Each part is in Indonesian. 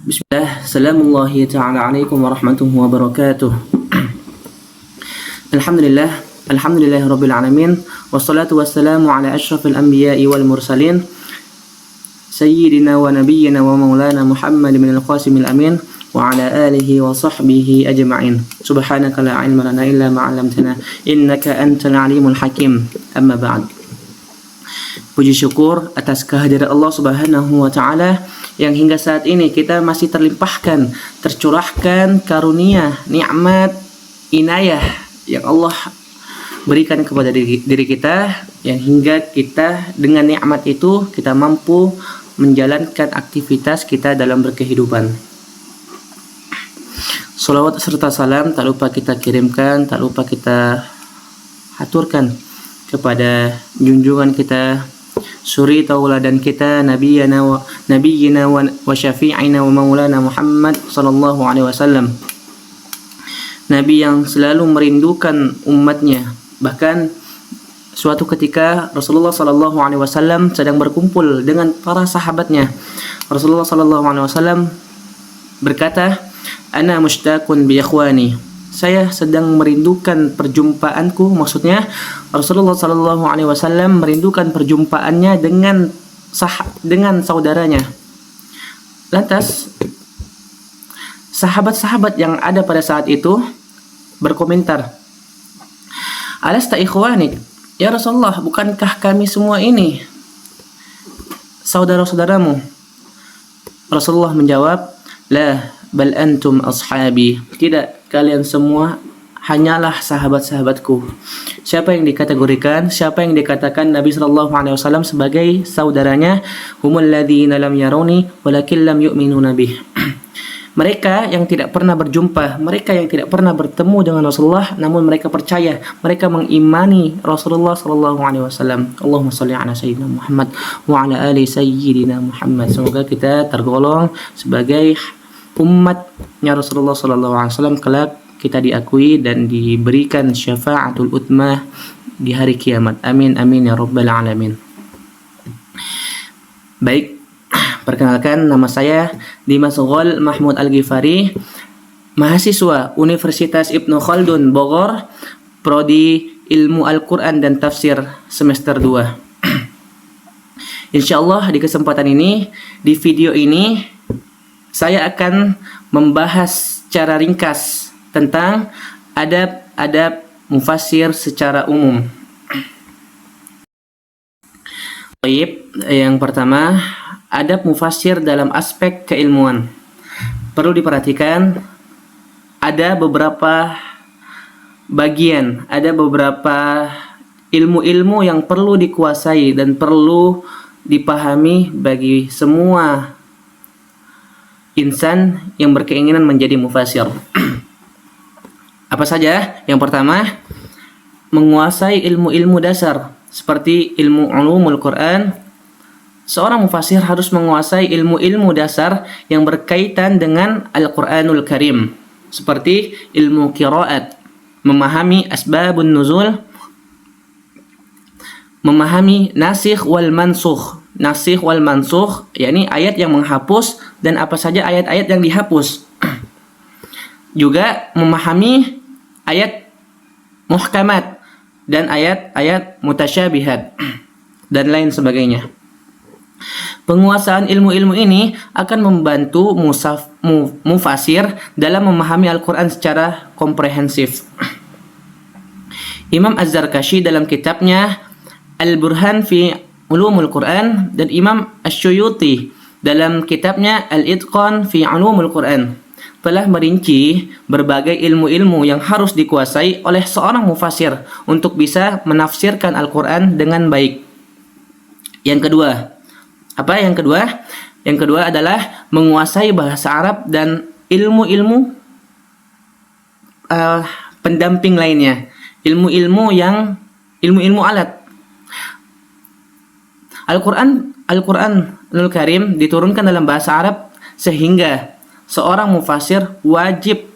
Bismillah, Assalamualaikum ta'ala warahmatullahi wabarakatuh. Alhamdulillah, Alhamdulillah Rabbil Alamin. Wassalatu wassalamu ala ashrafil anbiya'i wal mursalin Sayyidina wa nabiyyina wa maulana Muhammad bin al-Qasimil amin wa ala alihi wa sahbihi ajma'in. Subhanaka la ilma lana illa ma'alamtana innaka antal alimul hakim. Amma ba'd. Puji syukur atas kehadiran Allah Subhanahu wa taala yang hingga saat ini kita masih terlimpahkan, tercurahkan karunia, nikmat, inayah yang Allah berikan kepada diri kita, yang hingga kita dengan nikmat itu kita mampu menjalankan aktivitas kita dalam berkehidupan. Salawat serta salam tak lupa kita kirimkan, tak lupa kita haturkan kepada junjungan kita, suri tauladan kita, nabiyina wa syafi'ina wa maulana Muhammad sallallahu alaihi wasallam. Nabi yang selalu merindukan umatnya. Bahkan suatu ketika Rasulullah sallallahu alaihi wasallam sedang berkumpul dengan para sahabatnya. Rasulullah sallallahu alaihi wasallam berkata, "Ana mushtaqun bi ikhwani." Saya sedang merindukan perjumpaanku, maksudnya Rasulullah sallallahu alaihi wasallam merindukan perjumpaannya dengan saudaranya. Lantas sahabat-sahabat yang ada pada saat itu berkomentar, "Alasta ikhwanik?" Ya Rasulullah, bukankah kami semua ini saudara-saudaramu? Rasulullah menjawab, "La, bal antum ashabi." Tidak, kalian semua hanyalah sahabat-sahabatku. Siapa yang dikategorikan, siapa yang dikatakan Nabi sallallahu alaihi wasallam sebagai saudaranya? Humul ladzina lam yaruni walakin lam yu'minu bih. Mereka yang tidak pernah berjumpa, mereka yang tidak pernah bertemu dengan Rasulullah, namun mereka percaya, mereka mengimani Rasulullah sallallahu alaihi wasallam. Allahumma shalli ala sayyidina Muhammad wa ala ali sayyidina Muhammad. Semoga kita tergolong sebagai umatnya Rasulullah sallallahu alaihi wasallam kelak kita diakui dan diberikan syafaatul utmah di hari kiamat. Amin amin ya rabbal alamin. Baik, perkenalkan, nama saya Dimas Ghul Mahmud Al-Ghifari, mahasiswa Universitas Ibnu Khaldun Bogor, prodi Ilmu Al-Qur'an dan Tafsir semester 2. Insyaallah di kesempatan ini, di video ini saya akan membahas secara ringkas tentang adab-adab mufassir secara umum. Baik, yang pertama, adab mufassir dalam aspek keilmuan. Perlu diperhatikan, ada beberapa bagian, ada beberapa ilmu-ilmu yang perlu dikuasai dan perlu dipahami bagi semua insan yang berkeinginan menjadi mufassir. Apa saja? Yang pertama, menguasai ilmu-ilmu dasar seperti ilmu ulumul Quran. Seorang mufassir harus menguasai ilmu-ilmu dasar yang berkaitan dengan Al-Quranul Karim, seperti ilmu qiraat, memahami asbabun nuzul, memahami nasikh wal mansukh. Nasikh wal mansukh, yakni ayat yang menghapus dan apa saja ayat-ayat yang dihapus. Juga memahami ayat muhkamat dan ayat-ayat mutasyabihat dan lain sebagainya. Penguasaan ilmu-ilmu ini akan membantu mufassir dalam memahami Al-Quran secara komprehensif. Imam Az-Zarkashi dalam kitabnya Al-Burhan fi Ulumul Quran dan Imam Asy-Syuyuti dalam kitabnya Al-Itqan fi Ulumul Quran telah merinci berbagai ilmu-ilmu yang harus dikuasai oleh seorang mufassir untuk bisa menafsirkan Al-Quran dengan baik. Yang kedua, apa yang kedua? Yang kedua adalah menguasai bahasa Arab dan ilmu-ilmu pendamping lainnya, ilmu-ilmu alat. Al-Quranul Karim diturunkan dalam bahasa Arab sehingga seorang mufassir wajib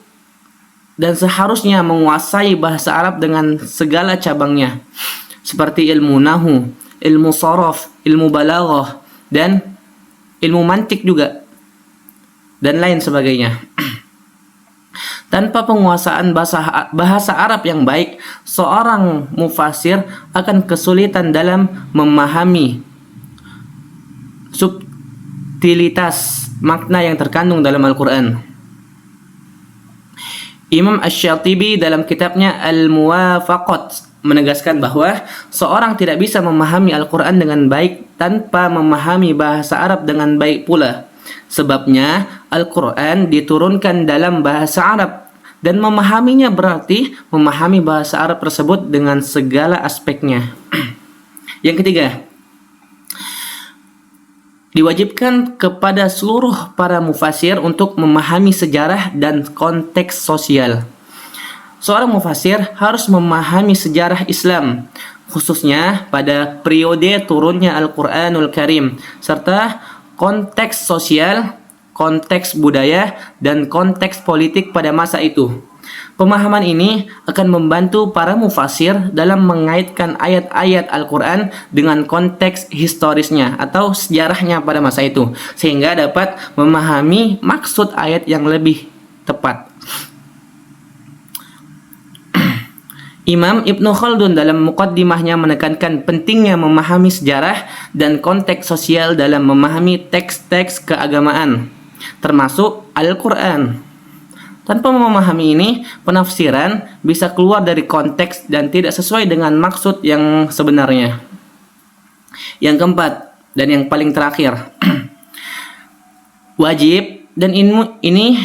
dan seharusnya menguasai bahasa Arab dengan segala cabangnya, seperti ilmu nahu, ilmu sharaf, ilmu balaghah, dan ilmu mantik juga. dan lain sebagainya. Tanpa penguasaan bahasa Arab yang baik, seorang mufasir akan kesulitan dalam memahami subtilitas makna yang terkandung dalam Al-Quran. Imam Asy-Syatibi dalam kitabnya Al-Muwafaqat menegaskan bahwa seorang tidak bisa memahami Al-Quran dengan baik tanpa memahami bahasa Arab dengan baik pula. Sebabnya Al-Quran diturunkan dalam bahasa Arab dan memahaminya berarti memahami bahasa Arab tersebut dengan segala aspeknya. Yang ketiga, diwajibkan kepada seluruh para mufasir untuk memahami sejarah dan konteks sosial. Seorang mufasir harus memahami sejarah Islam, khususnya pada periode turunnya Al-Quranul Karim, serta konteks sosial, konteks budaya, dan konteks politik pada masa itu. Pemahaman ini akan membantu para mufasir dalam mengaitkan ayat-ayat Al-Quran dengan konteks historisnya atau sejarahnya pada masa itu, sehingga dapat memahami maksud ayat yang lebih tepat. Imam Ibnu Khaldun dalam muqaddimahnya menekankan pentingnya memahami sejarah dan konteks sosial dalam memahami teks-teks keagamaan, termasuk Al-Quran. Tanpa memahami ini, penafsiran bisa keluar dari konteks dan tidak sesuai dengan maksud yang sebenarnya. Yang keempat, dan yang paling terakhir, wajib dan ini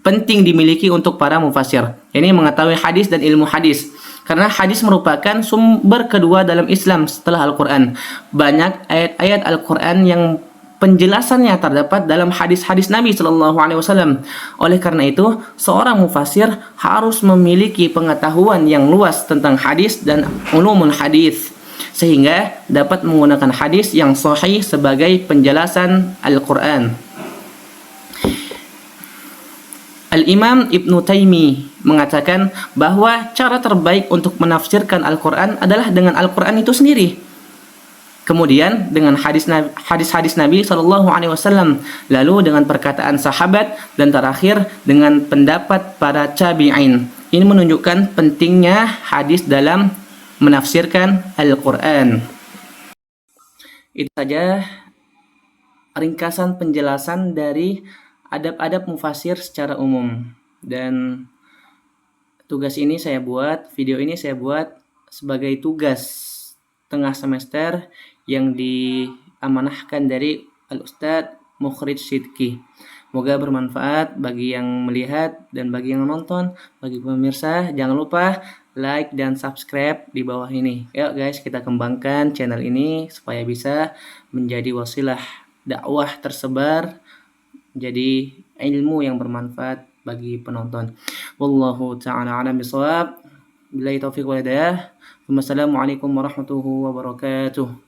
penting dimiliki untuk para mufasir. Ini mengetahui hadis dan ilmu hadis. Karena hadis merupakan sumber kedua dalam Islam setelah Al-Quran. Banyak ayat-ayat Al-Quran yang penjelasannya terdapat dalam hadis-hadis Nabi SAW. Oleh karena itu, seorang mufasir harus memiliki pengetahuan yang luas tentang hadis dan ulumul hadis, sehingga dapat menggunakan hadis yang sahih sebagai penjelasan Al-Quran. Al-Imam Ibnu Taimiyah mengatakan bahwa cara terbaik untuk menafsirkan Al-Quran adalah dengan Al-Quran itu sendiri. Kemudian dengan hadis-hadis Nabi SAW, lalu dengan perkataan sahabat, dan terakhir dengan pendapat para tabi'in. Ini menunjukkan pentingnya hadis dalam menafsirkan Al-Quran. Itu saja ringkasan penjelasan dari adab-adab mufasir secara umum. Dan video ini saya buat sebagai tugas tengah semester yang diamanahkan dari Al-Ustadz Mukhrij Sidki. Semoga bermanfaat bagi yang melihat dan bagi yang nonton. Bagi pemirsa, jangan lupa like dan subscribe di bawah ini. Yuk guys, kita kembangkan channel ini supaya bisa menjadi wasilah dakwah tersebar, jadi ilmu yang bermanfaat bagi penonton. Wallahu ta'ala a'lam bishawab. Billahi taufiq wal hidayah. Wassalamualaikum warahmatullahi wabarakatuh.